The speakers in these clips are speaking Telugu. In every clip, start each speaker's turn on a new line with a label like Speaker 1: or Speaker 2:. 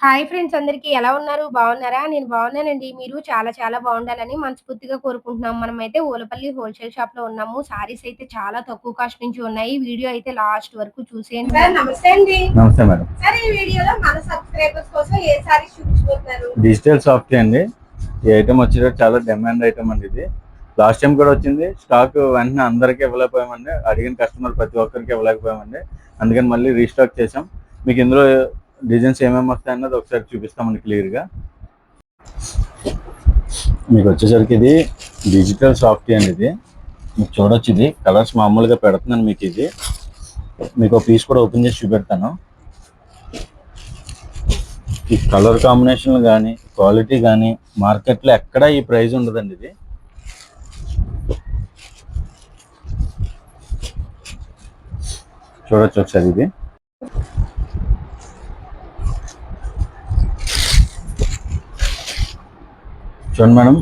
Speaker 1: హాయ్ ఫ్రెండ్స్ అందరికీ ఎలా ఉన్నారు? బాగున్నారా? నేను బాగున్నానండి. మీరు చాలా చాలా బాగుండాలని మనస్ఫూర్తిగా కోరుకుంటున్నాం. మనమైతే ఓలపల్లి హోల్‌సేల్ షాప్‌లో ఉన్నాము. సారీస్ అయితే చాలా తక్కువ కాస్ట్ నుంచి ఉన్నాయి. వీడియో అయితే లాస్ట్ వరకు చూసేయండి. సార్ నమస్తే అండి.
Speaker 2: నమస్తే మేడం.
Speaker 1: సార్ ఈ వీడియోలో మన సబ్స్క్రైబర్స్ కోసం ఏ సారీస్ చూపించబోతున్నారు?
Speaker 2: డిజిటల్ సాఫ్ట్ అండి. ఈ ఐటమ్ వచ్చేటప్పుడు చాలా డిమాండ్ ఐటమ్ అండి ఇది. లాస్ట్ టైం కూడా వచ్చింది. స్టాక్ వెంటనే అందరికీ ఇవ్వలేకపోయామండి. అడిగిన కస్టమర్ ప్రతి ఒక్కరికి ఇవ్వలేకపోయామండి. అందుకని మళ్ళీ రీస్టాక్ చేసాం. మీకు ఇందులో డిజైన్స్ ఏమేమి వస్తాయి అన్నది ఒకసారి చూపిస్తామండి క్లియర్గా. మీకు వచ్చేసరికి ఇది డిజిటల్ సాఫ్ట్ అండి. ఇది మీకు చూడొచ్చు. ఇది కలర్స్ మామూలుగా పెడుతున్నాను మీకు. ఇది మీకు ఒక పీస్ కూడా ఓపెన్ చేసి చూపెడతాను. ఈ కలర్ కాంబినేషన్ కానీ క్వాలిటీ కానీ మార్కెట్లో ఎక్కడా ఈ ప్రైస్ ఉండదండి. ఇది చూడొచ్చు ఒకసారి. ఇది చూడండి మేడం,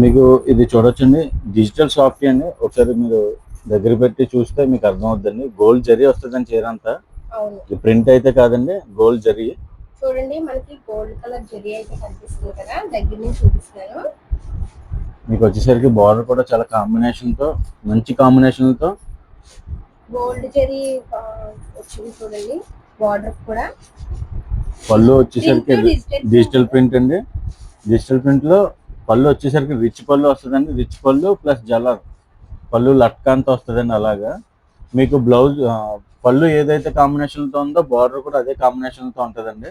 Speaker 2: మీకు ఇది చూడొచ్చండి. డిజిటల్ సాఫ్ట్ అండి. ఒకసారి మీరు దగ్గర పెట్టి చూస్తే మీకు అర్థం అవుతుందండి. గోల్డ్ జరీ వస్తుందండి చీర అంతా. ప్రింట్ అయితే కాదండి, గోల్డ్ జరీ.
Speaker 1: చూడండి మనకి గోల్డ్ కలర్ జరీ అయితే కనిపిస్తుంది కదా, దగ్గర నుంచి చూపిస్తాను.
Speaker 2: మీకు వచ్చేసరికి బార్డర్ కూడా చాలా కాంబినేషన్తో, మంచి కాంబినేషన్తో
Speaker 1: గోల్డ్ జరీ వచ్చింది చూడండి. బార్డర్ కూడా
Speaker 2: పళ్ళు వచ్చేసరికి డిజిటల్ ప్రింట్ అండి. డిజిటల్ ప్రింట్లో పళ్ళు వచ్చేసరికి రిచ్ పళ్ళు వస్తుందండి. రిచ్ పళ్ళు ప్లస్ జలర్ పళ్ళు లట్కాంతో వస్తుందండి. అలాగా మీకు బ్లౌజ్ పళ్ళు ఏదైతే కాంబినేషన్తో ఉందో బార్డర్ కూడా అదే కాంబినేషన్తో ఉంటుందండి.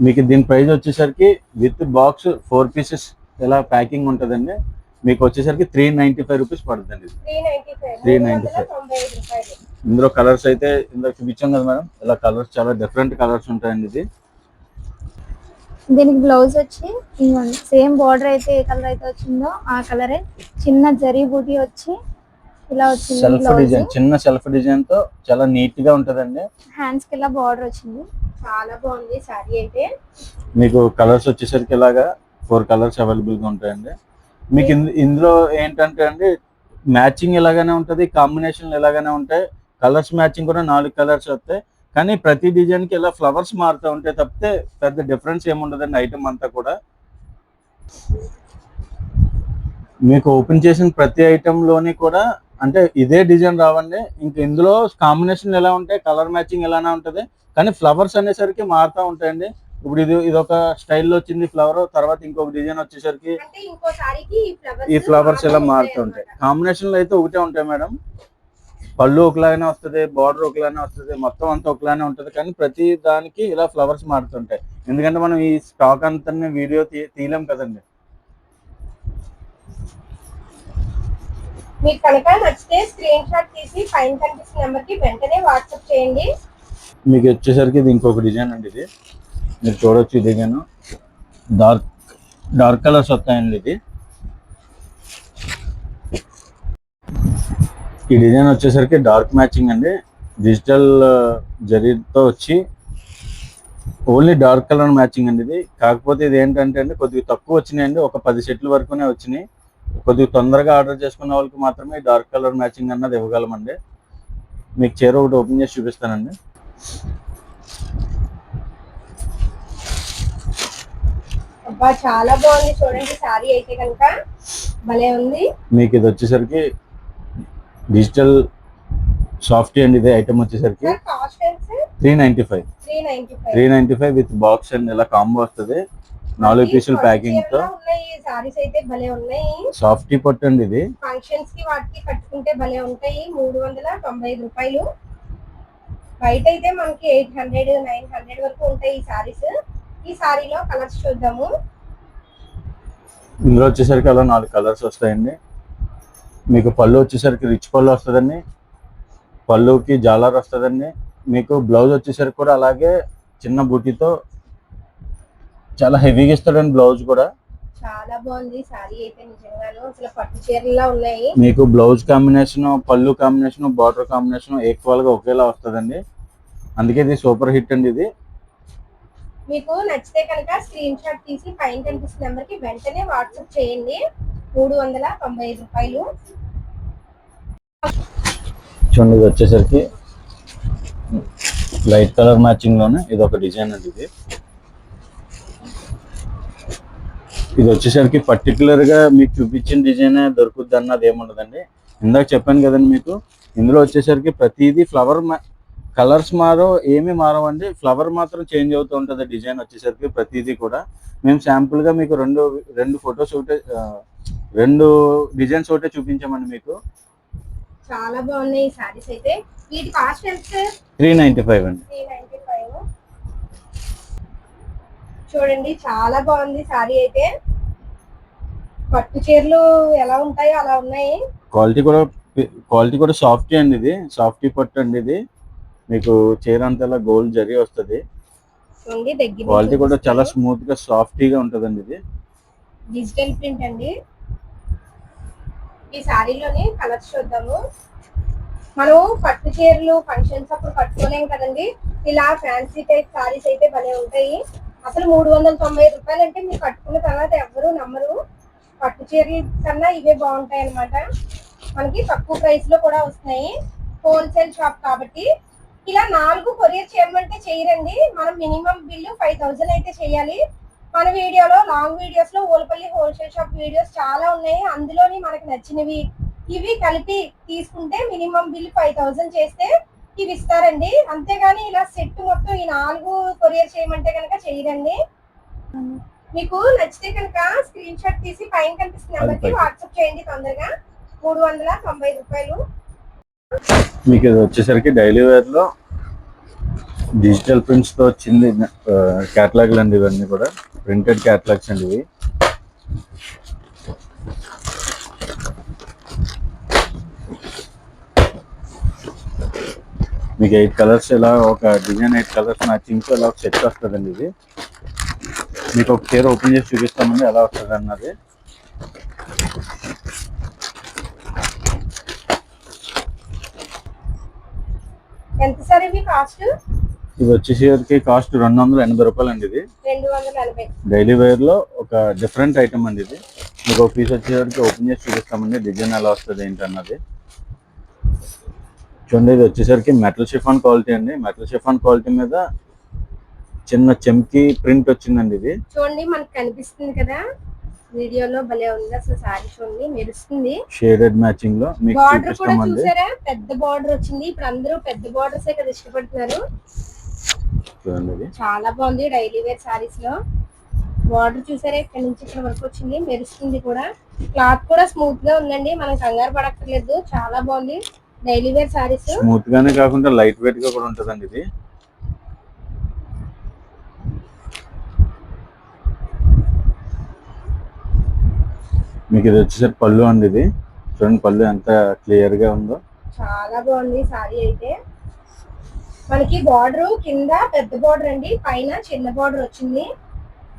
Speaker 2: మీకు దీని ప్రైస్ వచ్చేసరికి విత్ బాక్స్ 4 పీసెస్ ఇలా ప్యాకింగ్ ఉంటుందండి. మీకు వచ్చేసరికి 395 రూపీస్ పడుతుందండి. 395. ఇందులో కలర్స్ అయితే ఇందులో చూపించాం కదా మేడం. ఇలా కలర్స్ చాలా డిఫరెంట్ కలర్స్ ఉంటాయండి. ఇది
Speaker 3: దీనికి బ్లౌజ్ వచ్చి సేమ్ బార్డర్ అయితే ఏ కలర్ అయితే వచ్చిందో ఆ కలరే, చిన్న జరీ బూటీ వచ్చి ఇలా వచ్చింది.
Speaker 2: సెల్ఫ్ డిజైన్, చిన్న సెల్ఫ్ డిజైన్ తో చాలా నీట్ గా ఉంటదండి.
Speaker 3: హ్యాండ్స్ కి ఇలా బార్డర్ వచ్చింది.
Speaker 1: చాలా బాగుంది సారీ అయితే.
Speaker 2: మీకు కలర్స్ వచ్చేసరికి ఇలాగా 4 కలర్స్ అవైలబుల్ గా ఉంటాయండి. మీకు ఇందులో ఏంటంటే అండి, మ్యాచింగ్ ఇలాగానే ఉంటుంది, కాంబినేషన్ ఇలాగానే ఉంటాయి. కలర్స్ మ్యాచింగ్ కూడా 4 కలర్స్ వస్తాయి. కానీ ప్రతి డిజైన్ కి ఇలా ఫ్లవర్స్ మారుతూ ఉంటాయి తప్పితే పెద్ద డిఫరెన్స్ ఏముండదండి ఐటమ్ అంతా కూడా. మీకు ఓపెన్ చేసిన ప్రతి ఐటెంలోని కూడా అంటే ఇదే డిజైన్ రావండి. ఇంక ఇందులో కాంబినేషన్ ఎలా ఉంటాయి, కలర్ మ్యాచింగ్ ఎలానే ఉంటుంది, కానీ ఫ్లవర్స్ అనేసరికి మారుతూ ఉంటాయండి. ఇప్పుడు ఇది ఒక స్టైల్లో వచ్చింది ఫ్లవర్, తర్వాత ఇంకొక డిజైన్ వచ్చేసరికి ఈ ఫ్లవర్స్ ఇలా మారుతూ ఉంటాయి. కాంబినేషన్లు అయితే ఒకటే ఉంటాయి మేడం. పళ్ళు ఒకలాగానే వస్తుంది, బార్డర్ ఒకలానే వస్తుంది, మొత్తం అంతా ఒకలానే ఉంటుంది. కానీ ప్రతి దానికి ఇలా ఫ్లవర్స్ మారుతుంటాయి. ఎందుకంటే మనం ఈ స్టాక్ అంతా వీడియో తీయలేం కదండి.
Speaker 1: మీకు కనుక నచ్చితే స్క్రీన్ షాట్ తీసి పైన కనిపిస్తున్న నెంబర్కి వెంటనే వాట్సాప్ చేయండి.
Speaker 2: మీకు వచ్చేసరికి ఇది ఇంకొక డిజైన్ అండి. ఇది మీరు చూడొచ్చు. ఈ డిజైన్ డార్క్ కలర్స్ వస్తాయండి. ఇది ఈ డిజైన్ వచ్చేసరికి డార్క్ మ్యాచింగ్ అండి. డిజిటల్ జరీతో వచ్చి ఓన్లీ డార్క్ కలర్ మ్యాచింగ్ అండి. ఇది కాకపోతే ఇది ఏంటంటే అండి, కొద్దిగా తక్కువ వచ్చినాయండి. ఒక 10 సెట్ల వరకునే వచ్చినాయి. కొద్దిగా తొందరగా ఆర్డర్ చేసుకున్న వాళ్ళకి మాత్రమే డార్క్ కలర్ మ్యాచింగ్ అన్నది ఇవ్వగలమండి. మీకు చీర ఒకటి ఓపెన్ చేసి చూపిస్తానండి.
Speaker 1: చాలా బాగుంది చూడండి సారీ అయితే కనుక భలే ఉంది.
Speaker 2: మీకు ఇది వచ్చేసరికి డిజిటల్ సాఫ్ట్ అండి. ఇది ఐటమ్ వచ్చేసరికి 395 విత్ బాక్స్ అండ్ ఇలా కాంబో వస్తుంది. 4 పీసుల ప్యాకింగ్ తో.
Speaker 1: సారీస్ అయితే భలే ఉన్నాయి.
Speaker 2: సాఫ్టీ పట్టు అండి. ఇది
Speaker 1: ఫంక్షన్స్ కి వాటికి కట్టుకుంటే భలే ఉంటాయి. 395 రూపాయలు. బయట అయితే మనకి 800, 900 వరకు ఉంటాయి ఈ సారీస్. ఈ సారీలో కలర్స్ చూద్దాము.
Speaker 2: ఇందులో వచ్చేసరికి అలా 4 కలర్స్ వస్తాయండి. మీకు పళ్ళు వచ్చేసరికి రిచ్ పళ్ళు వస్తుందండి. పళ్ళుకి జాలర్ వస్తుందండి. మీకు బ్లౌజ్ వచ్చేసరికి కూడా అలాగే చిన్న బూటీతో చాలా హెవీగా ఇస్తాడండి. బ్లౌజ్ కూడా
Speaker 1: చాలా బాగుంది సారీ అయితే నిజంగాను. అసలు పట్టు చీరలా ఉన్నాయి.
Speaker 2: మీకు బ్లౌజ్ కాంబినేషన్, పళ్ళు కాంబినేషన్, బార్డర్ కాంబినేషన్ ఈక్వల్ గా ఒకేలా వస్తుందండి. అందుకే ఇది సూపర్ హిట్ అండి. ఇది
Speaker 1: మీకు నచ్చితే కనుక స్క్రీన్ షాట్ తీసి పైన కనిపిస్తున్న నెంబర్కి వెంటనే వాట్సాప్ చేయండి. 395 రూపాయలు.
Speaker 2: చూడండి, ఇది వచ్చేసరికి లైట్ కలర్ మ్యాచింగ్ లోనే ఇది ఒక డిజైన్ అండి. ఇది వచ్చేసరికి పర్టికులర్ గా మీకు చూపించిన డిజైన్ దొరుకుద్ది అన్నది ఏముండదండి. ఇందాక చెప్పాను కదండి మీకు, ఇందులో వచ్చేసరికి ప్రతిదీ ఫ్లవర్ కలర్స్ ఏమీ మారవండి, ఫ్లవర్ మాత్రం చేంజ్ అవుతూ ఉంటుంది డిజైన్ వచ్చేసరికి ప్రతిదీ కూడా. మేము శాంపుల్ గా మీకు రెండు ఫొటోస్ ఒకటే, రెండు డిజైన్స్ ఒకటే చూపించామండి మీకు.
Speaker 1: చాలా బాగున్నాయి ఈ సారీస్ అయితే. వీటి కాస్ట్ ఎంత సార్?
Speaker 2: 395 అండి.
Speaker 1: 395. చూడండి చాలా బాగుంది సారీ అయితే. పట్టు చీరలు ఎలా ఉంటాయో అలా ఉన్నాయి.
Speaker 2: క్వాలిటీ కూడా సాఫ్టీ అండి. ఇది సాఫ్టీ పట్టు అండి. ఇది మీకు చీర అంతా గోల్డ్ జరీ వస్తుంది. క్వాలిటీ కూడా చాలా స్మూత్ గా సాఫ్టీగా ఉంటుందండి. ఇది
Speaker 1: డిజిటల్ ప్రింట్ అండి. ఈ సారీలోని కలర్స్ చూద్దాము. మనం పట్టు చీరలు ఫంక్షన్స్ అప్పుడు కట్టుకోలేం కదండి, ఇలా ఫ్యాన్సీ టైప్ సారీస్ అయితే భలే ఉంటాయి. అసలు 390 రూపాయలు అంటే మీరు కట్టుకున్న తర్వాత ఎవరు నమ్మరు. పట్టు చీరల కన్నా ఇవే బాగుంటాయి అన్నమాట. మనకి తక్కువ ప్రైస్ లో కూడా వస్తున్నాయి. హోల్సేల్ షాప్ కాబట్టి ఇలా 4 కొరియర్ చేయమంటే చేయరండి. మనం మినిమం బిల్లు 5000 అయితే చేయాలి. మన వీడియోలో లాంగ్ వీడియోస్ లో ఓలపల్లి హోల్సేల్ షాప్ వీడియోస్ చాలా ఉన్నాయి. అందులోని మనకు నచ్చినవి ఇవి కలిపి తీసుకుంటే మినిమం బిల్ 5000 చేస్తే ఇవి ఇస్తారండి. అంతేగాని ఇలా సెట్ మొత్తం ఈ 4 కొరియర్ చేయమంటే కనుక చేయరండి. మీకు నచ్చితే కనుక స్క్రీన్ షాట్ తీసి పైన కనిపిస్తున్న నెంబర్కి వాట్సాప్ చేయండి తొందరగా. 390 రూపాయలు.
Speaker 2: మీకు ఇది వచ్చేసరికి డైలీ వేర్ లో డిజిటల్ ప్రింట్స్ తో వచ్చింది క్యాటలాగ్ అండి. ఇవన్నీ కూడా ప్రింటెడ్ క్యాటలాగ్స్ అండి. ఇవి మీకు 8 కలర్స్ ఇలా ఒక డిజైన్ 8 కలర్స్ మ్యాచింగ్ తో ఇలా ఒక సెట్ వస్తుందండి. ఇది మీకు ఒక చీర ఓపెన్ చేసి చూపిస్తామండి ఎలా వస్తుంది అన్నది.
Speaker 1: ఎంత సార్ ఇవి కాస్ట్?
Speaker 2: ఇది వచ్చేసరికి కాస్ట్ 280 రూపాయలు అండి. ఇది
Speaker 1: 280.
Speaker 2: డైలీ వేర్ లో ఒక డిఫరెంట్ ఐటమ్ అండి. ఇది మీకు ఒక పీస్ వచ్చేసరికి ఓపెన్ చేసి చూపిస్తామండి డిజైన్ ఎలా వస్తుంది ఏంటి అన్నది. చూడండి, ఇది వచ్చేసరికి మెటల్ షిఫాన్ క్వాలిటీ అండి. మెటల్ షిఫాన్ క్వాలిటీ మీద చిన్న చెంకి ప్రింట్ వచ్చిందండి. ఇది
Speaker 1: చూడండి మనకు కనిపిస్తుంది కదా వీడియోలో, భలే ఉంది అసలు సారీ. చూడండి మెరుస్తుంది.
Speaker 2: షేడెడ్ మ్యాచింగ్ లో మీకు
Speaker 1: బార్డర్ కూడా
Speaker 2: చూపిస్తామండి.
Speaker 1: చూసారా, పెద్ద బార్డర్ వచ్చింది. ఇప్పుడు అందరూ పెద్ద బార్డర్స్ కదా ఇష్టపడుతున్నారు.
Speaker 2: చూడండి,
Speaker 1: చాలా బాగుంది. డైలీ వేర్ సారీస్ లో బార్డర్ చూసారా, ఇక్కడ నుంచి ఇక్కడ వరకు వచ్చింది, మెరుస్తుంది కూడా. క్లాత్ కూడా స్మూత్ గా ఉందండి, మనం కంగారు పడక్కర్లేదు. చాలా బాగుంది. డైలీ వేర్ సారీస్
Speaker 2: స్మూత్ గానే కాకుండా లైట్ వెయిట్ గా కూడా ఉంటుందండి. ఇది మీకు ఇది వచ్చేసరికి పళ్ళు అండి. ఇది చూడండి పళ్ళు ఎంత క్లియర్ గా ఉందో.
Speaker 1: చాలా బాగుంది సారీ అయితే. మనకి బార్డర్ కింద పెద్ద బార్డర్ అండి, పైన చిన్న బార్డర్ వచ్చింది.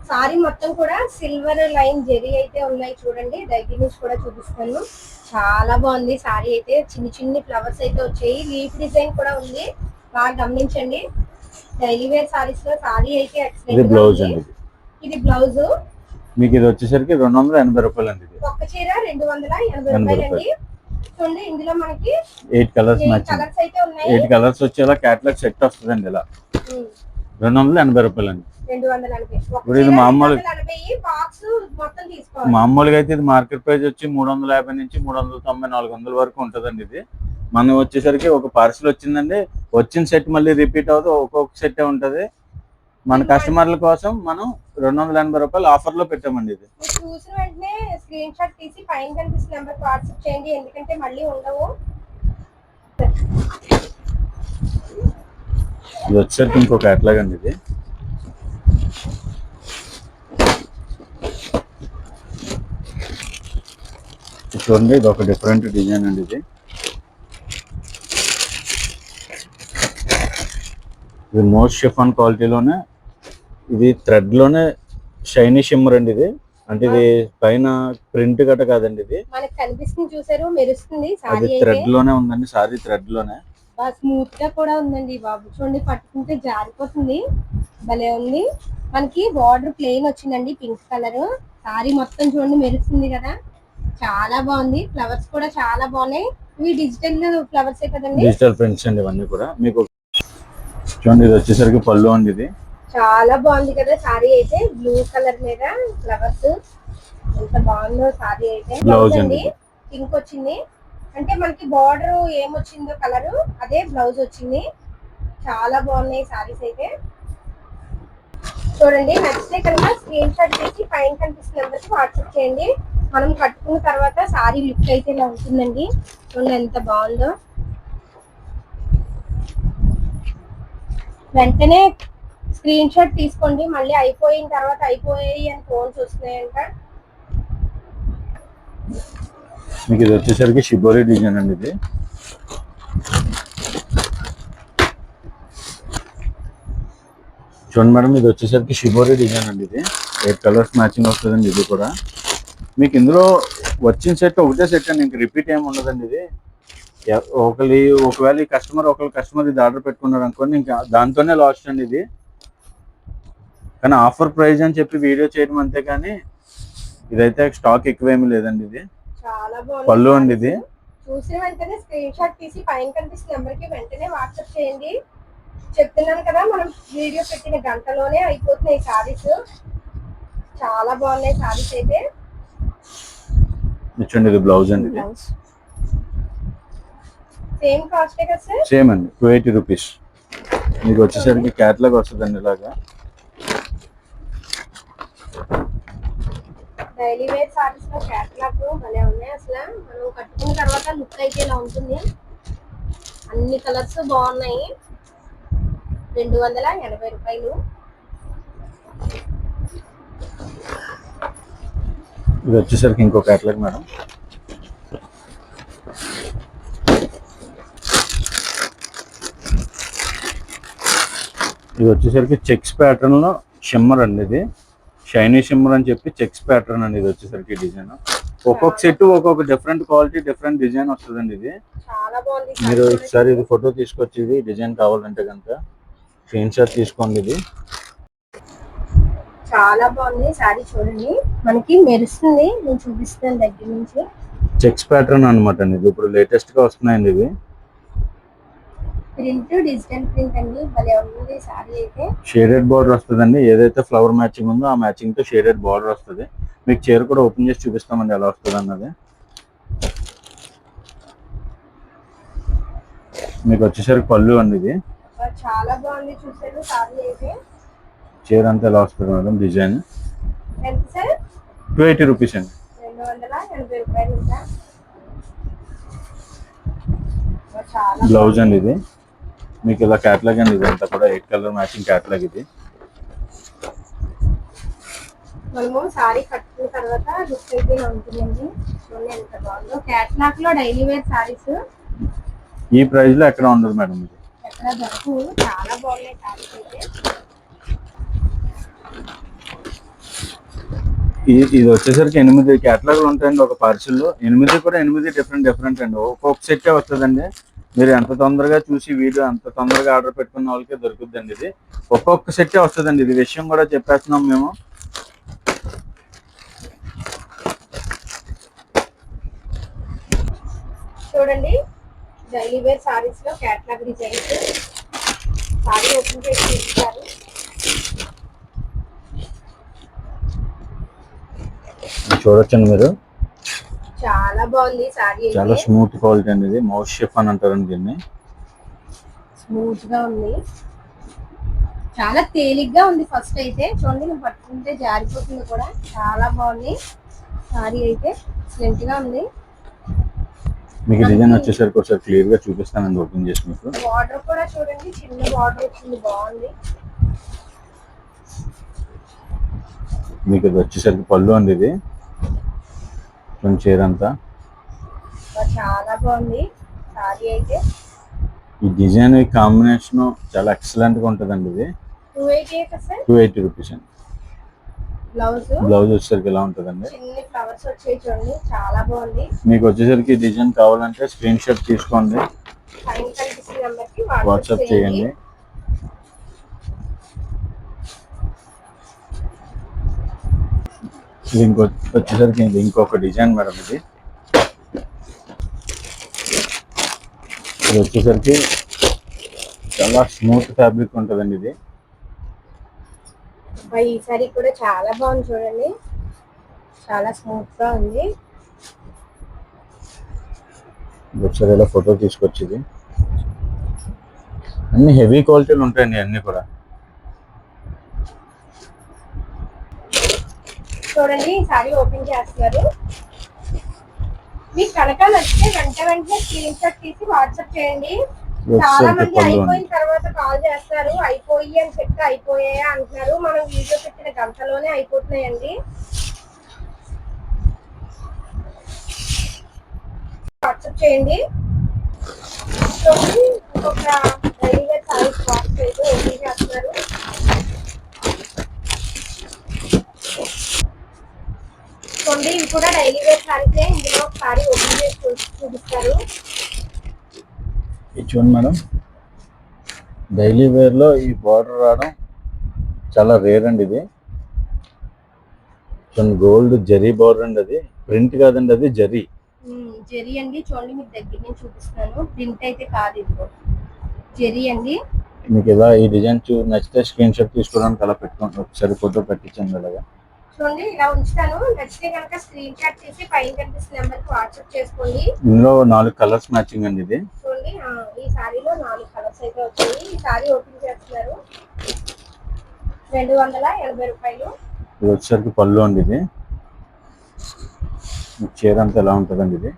Speaker 1: సారీ మొత్తం కూడా సిల్వర్ లైన్ జెరీ అయితే ఉన్నాయి. చూడండి దగ్గర నుంచి కూడా చూపిస్తాను. చాలా బాగుంది సారీ అయితే. చిన్న చిన్న ఫ్లవర్స్ అయితే వచ్చాయి. లీఫ్ డిజైన్ కూడా ఉంది, బాగా గమనించండి. డైలీ వేర్ సారీస్ లో సారీ అయితే
Speaker 2: ఇది బ్లౌజ్ అండి.
Speaker 1: ఇది బ్లౌజ్.
Speaker 2: మీకు ఇది వచ్చేసరికి 280 రూపాయలు అండి.
Speaker 1: ఒక్క చీర 280 రూపాయలు అండి. చూడండి ఇందులో మనకి
Speaker 2: 8 కలర్స్
Speaker 1: కలర్స్ అయితే ఉన్నాయి.
Speaker 2: 8 కలర్స్ వచ్చేలా క్యాటలాగ్ సెట్ వస్తుందండి. ఇలా 280 రూపాయలు అండి.
Speaker 1: 280.
Speaker 2: ఇప్పుడు ఇది మామూలుగా అయితే ఇది మార్కెట్ ప్రైస్ వచ్చి 350 నుంచి 390, 400 వరకు ఉంటుందండి. ఇది మనం వచ్చేసరికి ఒక పార్సిల్ వచ్చిందండి, వచ్చిన సెట్ మళ్ళీ రిపీట్ అవుతుంది, ఒక్కొక్క సెట్ ఉంటది. మన కస్టమర్ల కోసం మనం 280 రూపాయలు ఆఫర్ లో పెట్టామండి. ఇది
Speaker 1: చూసిన వెంటనే స్క్రీన్ షాట్ తీసి పైన కనిపిస్తున్న నెంబర్ వాట్సాప్ చేయండి, ఎందుకంటే మళ్ళీ ఉండవు.
Speaker 2: ఇది వచ్చేసరికి ఇంకో క్యాటలాగ్ అండి. ఇది చూడండి, ఇది ఒక డిఫరెంట్ డిజైన్ అండి. ఇది మోస్ట్ షిఫాన్ క్వాలిటీలోనే, ఇది థ్రెడ్ లోనే షైనీ షిమ్మర్ అండి. ఇది అంటే ఇది పైన ప్రింట్ గట్ట కాదండి. ఇది
Speaker 1: మనకి కనిపిస్తుంది, చూసారు మెరుస్తుంది.
Speaker 2: అది థ్రెడ్ లోనే ఉందండి. సారీ థ్రెడ్ లోనే
Speaker 1: స్మూత్ గా కూడా ఉందండి బాబు. చూడండి పట్టుకుంటే జారిపోతుంది, భలే ఉంది. మనకి బార్డర్ ప్లెయిన్ వచ్చిందండి, పింక్ కలర్. సారీ మొత్తం చూడండి మెరుస్తుంది కదా, చాలా బాగుంది. ఫ్లవర్స్ కూడా చాలా బాగున్నాయి. ఇవి డిజిటల్ ఫ్లవర్స్ కదండి,
Speaker 2: డిజిటల్ ప్రింట్స్ అండి. ఇవన్నీ కూడా మీకు చూడండి ఇది వచ్చేసరికి పళ్ళు అండి. ఇది
Speaker 1: చాలా బాగుంది కదా సారీ అయితే, బ్లూ కలర్ మీద ఫ్లవర్స్ ఎంత బాగుందో సారీ అయితే.
Speaker 2: బ్లౌజ్
Speaker 1: బ్లౌజ్
Speaker 2: అండి
Speaker 1: అండి పింక్ వచ్చింది, అంటే మనకి బార్డర్ ఏమొచ్చిందో కలర్ అదే బ్లౌజ్ వచ్చింది. చాలా బాగున్నాయి సారీస్ అయితే. చూడండి నచ్చితే కనుక స్క్రీన్ షాట్ తీసి పైన కనిపిస్తున్న నెంబర్కి వాట్సాప్ చేయండి. మనం కట్టుకున్న తర్వాత సారీ లుక్ అయితే ఇలా ఉంటుందండి. చూడండి ఎంత బాగుందో. వెంటనే స్క్రీన్ షాట్ తీసుకోండి, మళ్ళీ అయిపోయిన తర్వాత అయిపోయాయి అని ఫోన్స్ వస్తున్నాయంట.
Speaker 2: మీకు ఇది వచ్చేసరికి షిబోరి డిజైన్ అండి. ఇది చూడండి మేడం, ఇది వచ్చేసరికి షిబోరి డిజైన్ అండి. ఇది 8 కలర్స్ మ్యాచింగ్ వస్తుందండి. ఇది కూడా మీకు ఇందులో వచ్చిన సెట్ ఒకటే సెట్ అండి, ఇంక రిపీట్ ఏమి ఉండదండి. ఇది ఒకవేళ ఈ కస్టమర్ ఇది ఆర్డర్ పెట్టుకున్నారు అనుకోండి, ఇంకా దాంతోనే లాస్ట్ అండి ఇది. కానీ ఆఫర్ ప్రైస్ అని చెప్పి వీడియో చేయడం అంతే, కానీ ఇదైతే స్టాక్ ఎక్కువేమీ లేదండి. ఇది
Speaker 1: చాలా బాగుంది
Speaker 2: పళ్ళు అండి. ఇది
Speaker 1: చూసిన వెంటనే స్క్రీన్ షాట్ తీసి పైన కనిపిస్తున్న నెంబర్కి వెంటనే వాట్సాప్ చేయండి. చెప్తున్నాను కదా, మనం వీడియో పెట్టిన గంటలోనే అయిపోతున్నాయి సారీస్. చాలా బాగున్నాయి సారీస్ అయితే.
Speaker 2: చూడండి ఇది బ్లౌజ్ అండి. ఇది
Speaker 1: సేమ్ కాస్టే కదా సార్?
Speaker 2: సేమ్ అండి, 280 రూపీస్. మీకు వచ్చేసరికి క్యాట్లాగ్ వస్తుందండి. ఇలాగా
Speaker 1: డైలీ వేర్ సారీస్ లో క్యాట్లాగ్ భలే ఉన్నాయి అసలు. మనం కట్టుకున్న తర్వాత లుక్ అయితే ఇలా ఉంటుంది. అన్ని కలర్స్ బాగున్నాయి. 280 రూపాయలు.
Speaker 2: ఇది వచ్చేసరికి ఇంకో క్యాట్లాగ్ మేడం. ఇది వచ్చేసరికి చెక్స్ ప్యాటర్న్ లో షిమ్మర్ అండి. ఇది షైనీ షిమ్మర్ అని చెప్పి చెక్స్ ప్యాటర్న్ అండి. ఇది వచ్చేసరికి డిజైన్ ఒక్కొక్క సెట్ ఒక్కొక్క డిఫరెంట్ క్వాలిటీ డిఫరెంట్ డిజైన్ వస్తుందండి. ఇది
Speaker 1: చాలా బాగుంది.
Speaker 2: మీరు ఒకసారి ఇది ఫోటో తీసుకొచ్చి ఇది డిజైన్ కావాలంటే కనుక స్క్రీన్ షాట్ తీసుకోండి. ఇది
Speaker 1: చాలా బాగుంది సారీ. చూడండి మనకి మెరుస్తుంది, నేను చూపిస్తాను దగ్గర నుంచి.
Speaker 2: చెక్స్ ప్యాటర్న్ అనమాట అండి. ఇది ఇప్పుడు లేటెస్ట్ గా వస్తున్నాయండి. ఇవి
Speaker 1: ప్రింట్ డిజిటల్ ప్రింట్ అండి, భలే ఉంది సారీ అయితే.
Speaker 2: షేడెడ్ బార్డర్ వస్తుందండి. ఏదైతే ఫ్లవర్ మ్యాచింగ్ ఉందో ఆ మ్యాచింగ్ తో షేడెడ్ బార్డర్ వస్తుంది. మీకు చీర కూడా ఓపెన్ చేసి చూపిస్తామండి ఎలా వస్తుంది అన్నది. మీకు వచ్చేసరికి పళ్ళు అండి. ఇది
Speaker 1: చాలా బాగుంది చూసారు సారీ అయితే.
Speaker 2: చీర అంతా ఎలా వస్తుంది మేడం డిజైన్.
Speaker 1: ఎంత సార్?
Speaker 2: 280 రూపీస్ అండి.
Speaker 1: 280 రూపాయలు. చాలా
Speaker 2: బ్లౌజ్ అండి. ఇది మీకు ఇలా క్యాట్లాగ్ అండి. ఇది అంతా కూడా 8 కలర్ మ్యాచింగ్ క్యాట్లాగ్. ఇది
Speaker 1: మనము సారీ కట్టుకున్న తర్వాత లుక్ అయితే ఉంటుందండి. చూడండి ఎంత బాగుందో. క్యాట్లాగ్ లో డైలీ వేర్ సారీస్
Speaker 2: ఈ ప్రైస్ లో ఎక్కడ ఉండదు మేడం. ఇది
Speaker 1: ఎక్కడ దొరకు. చాలా బాగున్నాయి సారీస్ అయితే.
Speaker 2: ఇది వచ్చేసరికి 8 క్యాటలాగ్లు ఉంటాయండి ఒక పార్సిల్లో. 8 కూడా 8 డిఫరెంట్ అండి. ఒక్కొక్క సెట్ వస్తుందండి. మీరు ఎంత తొందరగా చూసి వీడియో అంత తొందరగా ఆర్డర్ పెట్టుకున్న వాళ్ళకే దొరుకుతుందండి. ఇది ఒక్కొక్క సెట్ వస్తుందండి. ఇది విషయం కూడా చెప్పేస్తున్నాం మేము.
Speaker 1: చూడండి డైలీ వేర్ సారీస్ లో క్యాట్లాగ్ డిజైన్స్. సారీ ఓపెన్ చేసి చూపిస్తారు.
Speaker 2: చూడొచ్చండి మీరు.
Speaker 1: చాలా బాగుంది సారీ.
Speaker 2: చాలా స్మూత్ క్వాలిటీ అండి. ఇది మౌస్ షిఫ్ అని అంటారండి దీన్ని.
Speaker 1: స్మూత్ గా ఉంది, చాలా తేలిగ్గా ఉంది. ఫస్ట్ అయితే చూడండి, నేను పట్టుకుంటే జారిపోతుంది కూడా. చాలా బాగుంది సారీ అయితే, ఎక్సలెంట్ గా ఉంది.
Speaker 2: మీకు డిజైన్ వచ్చేసరికి ఒకసారి క్లియర్ గా చూపిస్తానండి ఓపెన్ చేసి. మీకు
Speaker 1: బార్డర్ కూడా చూడండి, చిన్న బార్డర్ వచ్చింది, బాగుంది.
Speaker 2: మీకు ఇది వచ్చేసరికి పళ్ళు అండి. ఇది కొంచెం చీర అంతా
Speaker 1: చాలా బాగుంది సారీ అయితే.
Speaker 2: ఈ డిజైన్ ఈ కాంబినేషన్ చాలా ఎక్సలెంట్ గా ఉంటుందండి. ఇది 280 రూపీస్ అండి. బ్లౌజ్ వచ్చేసరికి ఎలా ఉంటుందండి.
Speaker 1: చిన్న ఫ్లవర్స్ వచ్చాయి చూడండి, చాలా బాగుంది.
Speaker 2: మీకు వచ్చేసరికి డిజైన్ కావాలంటే స్క్రీన్ షాట్ తీసుకోండి, వాట్సాప్ చేయండి. ఇది వచ్చేసరికి ఇంకొక డిజైన్ మేడం. ఇది వచ్చేసరికి చాలా స్మూత్ ఫ్యాబ్రిక్ ఉంటుందండి ఇది.
Speaker 1: ఈ సారీ కూడా చాలా బాగుంది చూడండి, చాలా స్మూత్ గా ఉంది.
Speaker 2: ఒకసారి ఇలా ఫోటో తీసుకొచ్చింది. అన్ని హెవీ క్వాలిటీలు ఉంటాయండి అన్ని కూడా.
Speaker 1: చూడండి ఈ సారీ ఓపెన్ చేస్తున్నారు. మీకు కనుక నచ్చితే వెంటనే స్క్రీన్ షాట్ తీసి వాట్సాప్ చేయండి. చాలా మంది అయిపోయిన తర్వాత కాల్ చేస్తారు, అయిపోయి అని చెప్తే అయిపోయాయా అంటున్నారు. మనం వీడియో పెట్టిన గంటలోనే అయిపోతున్నాయండి. వాట్సాప్ చేయండి. ఇంకొక డైలీ వేర్ సారీస్ బాక్స్ అయితే ఓపెన్ చేస్తున్నారు. చూడండి ఇవి కూడా డైలీ వేర్ సారీసే. ఇందులో ఒక సారీ ఓపెన్ చేసి చూపిస్తారు.
Speaker 2: చూడండి మేడం, డైలీ వేర్ లో ఈ బార్డర్ రావడం చాలా రేర్ అండి. ఇది కొన్ని గోల్డ్ జరీ బార్డర్ అండి, అది ప్రింట్ కాదండి, అది జరీ.
Speaker 1: జరీ అండి. చూడండి మీకు దగ్గర నుంచి చూపిస్తాను. ప్రింట్ అయితే కాదు, ఇది జరీ అండి.
Speaker 2: మీకు ఇలా ఈ డిజైన్ నచ్చితే స్క్రీన్ షాట్ తీసుకోవడానికి అలా పెట్టుకోండి. ఒకసారి ఫోటో పెట్టించండి అలాగా.
Speaker 1: చూడండి ఇలా ఉంచుతాను. నచ్చితే కనుక స్క్రీన్ షాట్ తీసి పైన కనిపిస్తున్న నెంబర్ కి వాట్సాప్ చేసుకోండి.
Speaker 2: ఇందులో 4 కలర్స్ మ్యాచింగ్ అండి ఇది.
Speaker 1: చూడండి ఈ సారీలో 4 కలర్స్ అయితే వచ్చాయి. ఈ సారీ ఓపెన్ చేస్తున్నారు. 280 రూపాయలు.
Speaker 2: ఇది వచ్చేసరికి పళ్ళు అండి. ఇది చీర అంతా ఎలా ఉంటుందండి ఇది.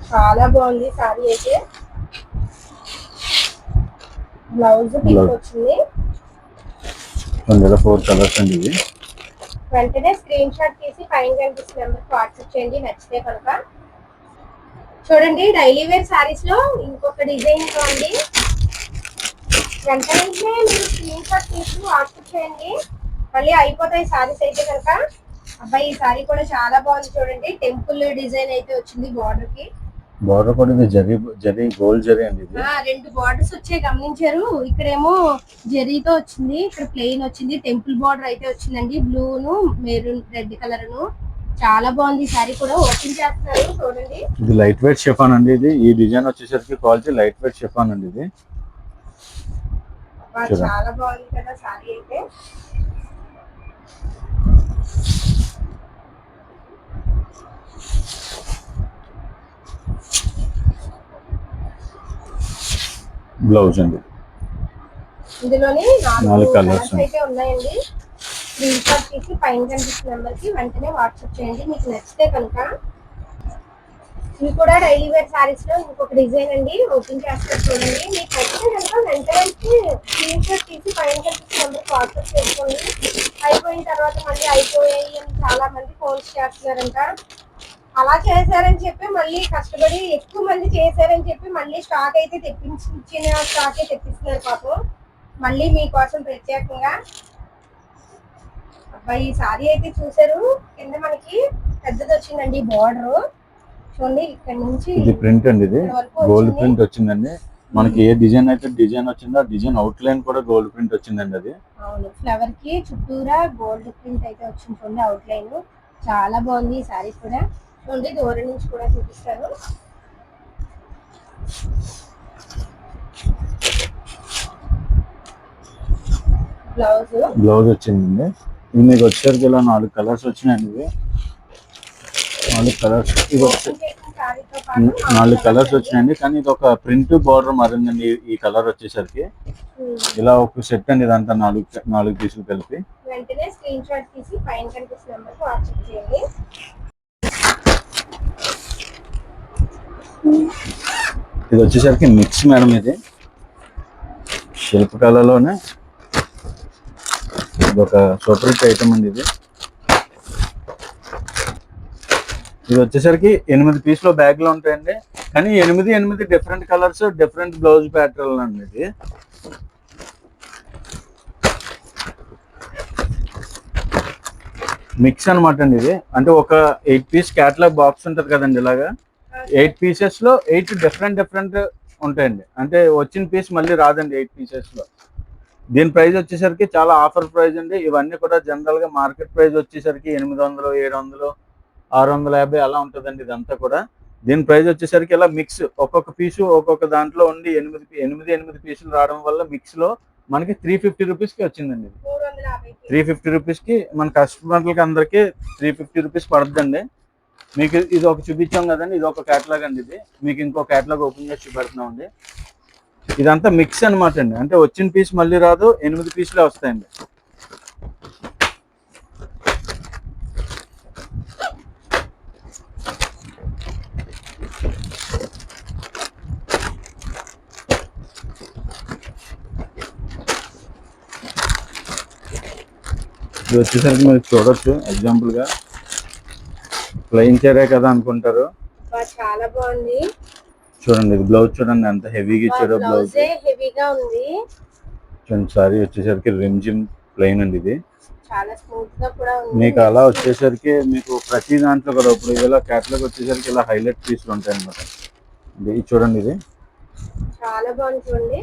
Speaker 1: చాలా బాగుంది సారీ అయితే. బ్లౌజ్ పింక్ వచ్చింది.
Speaker 2: 4 కలర్స్ అండి ఇది.
Speaker 1: వెంటనే స్క్రీన్ షాట్ తీసి పైన కనిపిస్తున్న నెంబర్ కి వాట్సాప్ చేయండి నచ్చితే కనుక. చూడండి డైలీ వేర్ సారీస్ లో ఇంకొక డిజైన్ తో అండి. వెంటనే మీరు స్క్రీన్ షాట్ తీసి వాట్సాప్ చేయండి, మళ్ళీ అయిపోతాయి సారీస్ అయితే కనుక. అబ్బాయి ఈ సారీ కూడా చాలా బాగుంది చూడండి. టెంపుల్ డిజైన్ అయితే వచ్చింది బార్డర్ కి.
Speaker 2: బార్డర్ కూడా ఇది జరీ గోల్డ్ జరీ అండి ఇది.
Speaker 1: 2 బార్డర్స్ వచ్చాయి గమనించారు. ఇక్కడేమో జరీతో వచ్చింది, ఇక్కడ ప్లెయిన్ వచ్చింది. టెంపుల్ బార్డర్ అయితే వచ్చిందండి, బ్లూను మెరూన్ రెడ్ కలర్ ను. చాలా బాగుంది సారీ కూడా. ఓపెన్ చేస్తున్నారు చూడండి.
Speaker 2: ఇది లైట్ వెయిట్ షిఫాన్ అండి. ఇది ఈ డిజైన్ వచ్చేసరికి క్వాలిటీ లైట్ వెయిట్ షిఫాన్ అండి ఇది.
Speaker 1: చాలా బాగుంది కదా సారీ అయితే.
Speaker 2: బ్లౌజ్ అండి.
Speaker 1: ఇందులోని 4 కలర్స్ అయితే ఉన్నాయండి. స్క్రీన్ షాట్ తీసి పైన కనిపిస్తున్న నెంబర్ కి వెంటనే వాట్సాప్ చేయండి మీకు నచ్చితే కనుక. ఇవి కూడా డైలీ వేర్ సారీస్ లో ఇంకొక డిజైన్ అండి. ఓపెన్ చేస్తారు చూడండి. మీకు నచ్చితే కనుక వెంటనే స్క్రీన్ షాట్ తీసి పైన కనిపిస్తున్న నెంబర్ కి వాట్సాప్ చేసుకోండి. అయిపోయిన తర్వాత మళ్ళీ అయిపోయాయి అని చాలా మంది ఫోన్స్ చేస్తున్నారంట. అలా చేశారని చెప్పి మళ్ళీ కష్టపడి ఎక్కువ మంది చేశారని చెప్పి మళ్ళీ స్టాక్ అయితే తెప్పించిన స్టాకే తెప్పిస్తున్నారు పాపం. మళ్ళీ మీకోసం ప్రత్యేకంగా. అబ్బాయి ఈ సారీ అయితే చూసారు, కింద మనకి పెద్దది వచ్చిందండి బార్డర్. చూడండి ఇక్కడ నుంచి
Speaker 2: ఇది ప్రింట్ అండి, ఇది గోల్డ్ ప్రింట్ వచ్చిందండి. మనకి ఏ డిజైన్ అయితే డిజైన్ వచ్చిందో ఆ డిజైన్ అవుట్ లైన్ కూడా గోల్డ్ ప్రింట్ వచ్చిందండి అది.
Speaker 1: అవును, ఫ్లవర్ కి చుట్టూరా గోల్డ్ ప్రింట్ అయితే వచ్చింది చూడండి అవుట్ లైన్. చాలా బాగుంది ఈ సారీ కూడా. చూడండి దూరం నుంచి కూడా చూపిస్తారు.
Speaker 2: బ్లౌజ్ వచ్చిందండి. ఇది మీకు వచ్చేసరికి ఇలా 4 కలర్స్ వచ్చినాయండి. ఇవి 4 కలర్స్. ఇది 4 కలర్స్ వచ్చినాయండి. కానీ ఇది ఒక ప్రింట్ బార్డర్ మారిందండి. ఈ కలర్ వచ్చేసరికి ఇలా ఒక సెట్ అండి. ఇదంతా 4 పీసులు కలిపి.
Speaker 1: వెంటనే స్క్రీన్ షాట్ తీసి పైన కనిపిస్తున్న నెంబర్కి వాట్సాప్ చేయండి.
Speaker 2: ఇది వచ్చేసరికి మిక్స్ మేడం. ఇది శిల్పకళలోనే ఒక సూపర్ ఐటమ్ అండి. ఇది వచ్చేసరికి 8 పీసులు బ్యాగ్ లో ఉంటాయండి. కానీ 8 different colours, different blouse pattern అండి. ఇది మిక్స్ అనమాట అండి. ఇది అంటే ఒక 8 పీస్ క్యాటలాగ్ బాక్స్ ఉంటది కదండి. ఇలాగా 8 పీసెస్ లో 8 డిఫరెంట్ ఉంటాయండి. అంటే వచ్చిన పీస్ మళ్ళీ రాదండి 8 పీసెస్ లో. దీని ప్రైస్ వచ్చేసరికి చాలా ఆఫర్ ప్రైస్ అండి. ఇవన్నీ కూడా జనరల్ గా మార్కెట్ ప్రైస్ వచ్చేసరికి 800, 700, 650 అలా ఉంటుందండి. ఇదంతా కూడా దీని ప్రైస్ వచ్చేసరికి ఇలా మిక్స్ ఒక్కొక్క పీసు ఒక్కొక్క దాంట్లో ఉండి 8 పీసులు రావడం వల్ల మిక్స్ లో మనకి 350 రూపీస్ కి వచ్చిందండి. 350 రూపీస్ కి మన కస్టమర్లకి అందరికి 350 రూపీస్ పడుతుందండి. మీకు ఇది ఒక చూపించాం కదండి, ఇది ఒక క్యాటలాగ్ అండి. ఇది మీకు ఇంకో క్యాటలాగ్ ఓపెన్ చేసి చూపెడుతున్నాం అండి. ఇదంతా మిక్స్ అనమాట అండి, అంటే వచ్చిన పీస్ మళ్ళీ రాదు, 8 పీసులే వస్తాయండి. ఇది వచ్చేసరికి మీరు చూడొచ్చు, ఎగ్జాంపుల్ గా ప్లెయిన్ చీరే కదా అనుకుంటారు.
Speaker 1: చాలా బాగుంది
Speaker 2: చూడండి, ఇది బ్లౌజ్ చూడండి ఎంత హెవీగా ఇచ్చారో. బ్లౌజ్
Speaker 1: హెవీగా ఉంది
Speaker 2: చూడండి. సారీ వచ్చేసరికి రిమ్జిమ్ ప్లెయిన్ అండి, ఇది
Speaker 1: చాలా స్మూత్ గా కూడా ఉంది.
Speaker 2: మీకు అలా వచ్చేసరికి మీకు ప్రతి దాంట్లో కూడా ఇప్పుడు ఇలా క్యాటలాగ్ వచ్చేసరికి ఇలా హైలైట్ పీసులు ఉంటాయి అనమాట. ఇది చూడండి, ఇది
Speaker 1: చాలా బాగుంది చూడండి.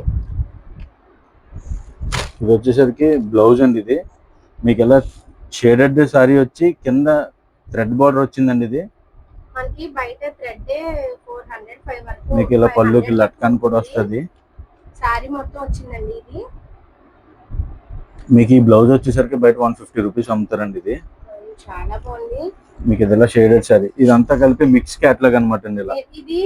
Speaker 2: ఇది వచ్చేసరికి బ్లౌజ్ అండి. ఇది మీకు ఇలా షేడెడ్ సారీ వచ్చి కింద థ్రెడ్ బార్డర్ వచ్చిందండి. ఇది
Speaker 1: మనకి బయట థ్రెడ్ 405 వరకు,
Speaker 2: మీకు ఇలా పళ్ళుకి లట్కన్ కూడా వస్తుంది.
Speaker 1: సారీ మొత్తం వచ్చిందండి. ఇది
Speaker 2: మీకు ఈ బ్లౌజ్ వచ్చేసరికి బయట 150 రూపీస్ అమ్ముతారండి. ఇది
Speaker 1: చాలా బాగుంది.
Speaker 2: మీకు ఇది ఇలా షేడెడ్ సారీ, ఇదంతా కలిపి మిక్స్ క్యాటలాగ్ అనమాట అండి. ఇలా
Speaker 1: ఇది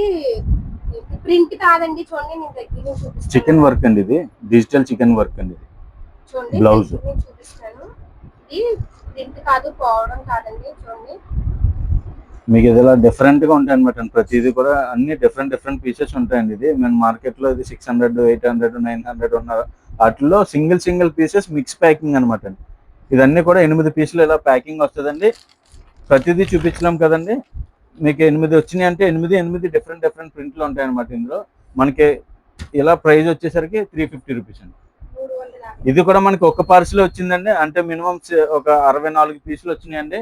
Speaker 1: ప్రింట్ కాదండి, చూడండి నేను దగ్గర చూపిస్తాను.
Speaker 2: చికెన్ వర్క్ అండి, ఇది డిజిటల్ చికెన్ వర్క్ అండి. ఇది
Speaker 1: చూడండి
Speaker 2: బ్లౌజ్
Speaker 1: నేను చూపిస్తాను. ఇది ప్రింట్ కాదు, పోవడం కాదండి. చూడండి
Speaker 2: మీకు ఇది ఇలా డిఫరెంట్ గా ఉంటాయి అనమాట. ప్రతిదీ కూడా అన్ని డిఫరెంట్ పీసెస్ ఉంటాయండి. ఇది మన మార్కెట్ లో ఇది 600, 800, 900 ఉన్న వాటిలో సింగిల్ పీసెస్ మిక్స్ ప్యాకింగ్ అనమాట అండి. ఇదన్నీ కూడా 8 పీసులు ఇలా ప్యాకింగ్ వస్తుందండి. ప్రతిదీ చూపించలేం కదండి, మీకు 8 వచ్చినాయి అంటే 8 డిఫరెంట్ ప్రింట్లు ఉంటాయి అనమాట. ఇందులో మనకి ఇలా ప్రైస్ వచ్చేసరికి 350 రూపీస్ అండి. ఇది కూడా మనకి ఒక పార్సిల్ వచ్చిందండి, అంటే మినిమం ఒక 64 పీసులు వచ్చినాయండి.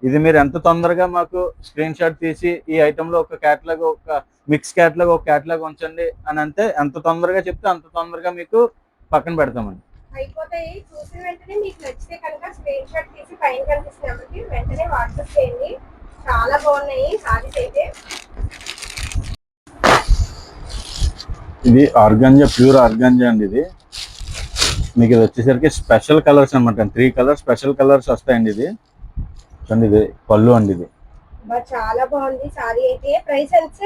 Speaker 2: ఇది మీరు ఎంత తొందరగా మాకు స్క్రీన్ షాట్ తీసి ఈ ఐటమ్ లో ఒక క్యాటలాగ్, ఒక మిక్స్ క్యాటలాగ్, ఒక క్యాటలాగ్ ఉంచండి అని అంటే ఎంత తొందరగా చెప్తే అంత తొందరగా మీకు పక్కన పెడతామండి.
Speaker 1: అయిపోతాయి. చూసిన వెంటనే మీకు నచ్చితే కనుక స్క్రీన్ షాట్ తీసి పైన కనిపిస్తున్న నెంబర్కి వెంటనే వాట్సాప్ చేయండి. చాలా బాగున్నాయి సారీస్ అయితే.
Speaker 2: ఇది ఆర్గాంజా, ప్యూర్ ఆర్గాంజా అండి. ఇది మీకు ఇది వచ్చేసరికి స్పెషల్ కలర్స్ అనమాట. 3 కలర్స్ స్పెషల్ కలర్స్ వస్తాయండి. ఇది చూడండి, ఇది పళ్ళు అండి. ఇది
Speaker 1: చాలా బాగుంది సారీ అయితే. ప్రైస్ ఎంత?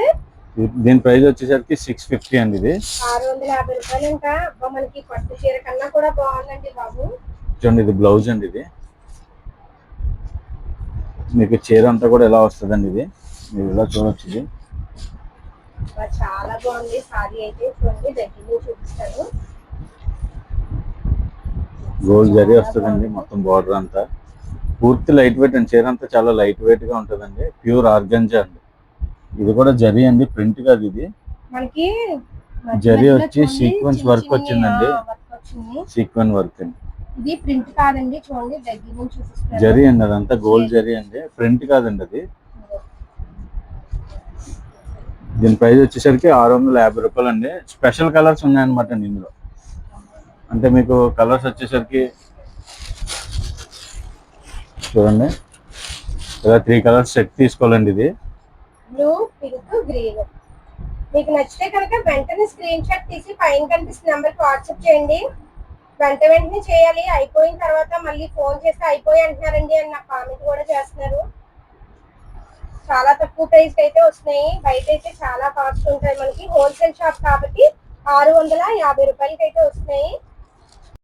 Speaker 2: దీని ప్రైస్ వచ్చేసరికి 650 అండి. ఇది
Speaker 1: 650 రూపాయలు. ఇంకా మనకి పట్టు చీర కన్నా కూడా బాగుందండి బాబు.
Speaker 2: చూడండి, ఇది బ్లౌజ్ అండి. ఇది మీకు చీర అంతా కూడా ఎలా వస్తుందండి. ఇది మీరు ఇలా చూడొచ్చు. ఇది
Speaker 1: చాలా బాగుంది సారీ అయితే. చూడండి దగ్గర నుంచి చూపిస్తాను.
Speaker 2: గోల్డ్ జరీ వస్తుందండి మొత్తం బార్డర్ అంతా. పూర్తి లైట్ వెయిట్ అండి, చీర అంతా చాలా లైట్ వెయిట్ గా ఉంటుందండి. ప్యూర్ ఆర్గంజా అండి. ఇది కూడా జరీ అండి, ప్రింట్ కాదు. ఇది
Speaker 1: మనకి
Speaker 2: జరీ వచ్చి సీక్వెన్స్ వర్క్ వచ్చిందండి. సీక్వెన్ వర్క్ అండి.
Speaker 1: ఇది ప్రింట్ కాదండి, చూడండి దగ్గర నుంచి చూపిస్తాను.
Speaker 2: జరీ అండి, అదంతా గోల్డ్ జరీ అండి, ప్రింట్ కాదండి అది. దీని ప్రైస్ వచ్చేసరికి 650 రూపాయలు అండి. స్పెషల్ కలర్స్ ఉన్నాయన్నమాట అండి ఇందులో. అంటే మీకు కలర్స్ వచ్చేసరికి చూడండి, ఇలా 3 కలర్స్ సెట్ తీసుకోవాలండి. ఇది
Speaker 1: బ్లూ, పింక్, గ్రీన్. మీకు నచ్చితే కనుక వెంటనే స్క్రీన్ షాట్ తీసి పైన కనిపిస్తున్న నెంబర్కి వాట్సాప్ చేయండి. వెంటనే చేయాలి. అయిపోయిన తర్వాత మళ్ళీ ఫోన్ చేస్తే అయిపోయి అంటున్నారండి అని నాకు కామెంట్ కూడా చేస్తున్నారు. చాలా తక్కువ ప్రైస్ అయితే వస్తున్నాయి. బయట అయితే చాలా కాస్ట్ ఉంటాయి. మనకి హోల్సేల్ షాప్ కాబట్టి 650 రూపాయలకి అయితే వస్తున్నాయి.